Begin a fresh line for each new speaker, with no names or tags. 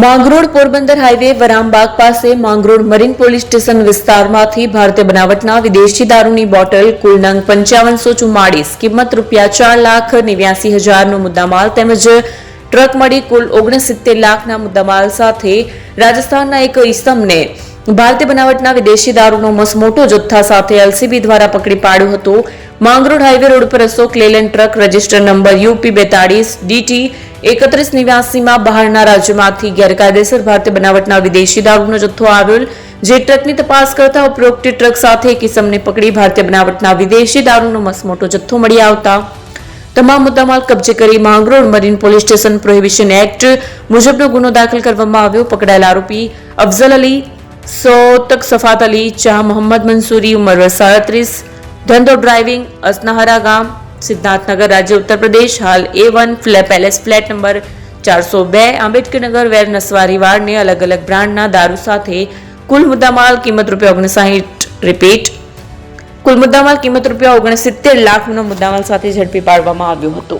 Mangrol Porbandar highway વરામબાગ પાસે Mangrol marine police station વિસ્તારમાંથી ભારતીય બનાવટના વિદેશી દારૂની બોટલ કુલ નંગ 5544 કિંમત ₹4,89,000 નો મુદ્દામાલ તેમજ ટ્રક મળી કુલ 69 લાખના મુદ્દામાલ સાથે રાજસ્થાનના એક ઇસમને ભારતીય બનાવટના વિદેશી દારૂનો મસમોટો જથ્થા સાથે એલસીબી દ્વારા પકડી પાડ્યો હતો। માંગરોળ હાઈવે રોડ પર Ashok Leyland truck register number UP42DT 3189 માં બહારના રાજ્યમાંથી ગેરકાયદેસર ભારતીય બનાવટના વિદેશી દારૂનો જથ્થો આવેલ, જે ટ્રકની તપાસ કરતા ઉપરોક્ત ટ્રક સાથે એક ઇસમને પકડી ભારતીય બનાવટના વિદેશી દારૂનો મસમોટો જથ્થો મળી આવતા તમામ મુદ્દામાલ કબજે કરી Mangrol marine police station prohibition act મુજબનો ગુનો દાખલ કરવામાં આવ્યો। પકડાયેલ આરોપી અફઝલ અલી सोतक सफात अली शाह मोहम्मद मंसूरी उम्र 37 धंधो ड्राइविंग असनाहरा गाम सिद्धार्थनगर राज्य उत्तर प्रदेश हाल A1 palace flat number 402 Ambedkar Nagar वेर नसवारी वाड़ ने अलग अलग ब्रांडना दारू साथे कुल मुद्दामाल किंमत ₹59 रिपीट कुल मुद्दामाल किंमत ₹69 लाखनो मुद्दामाल साथे झड़पी पाडवामां આવ્યો હતો।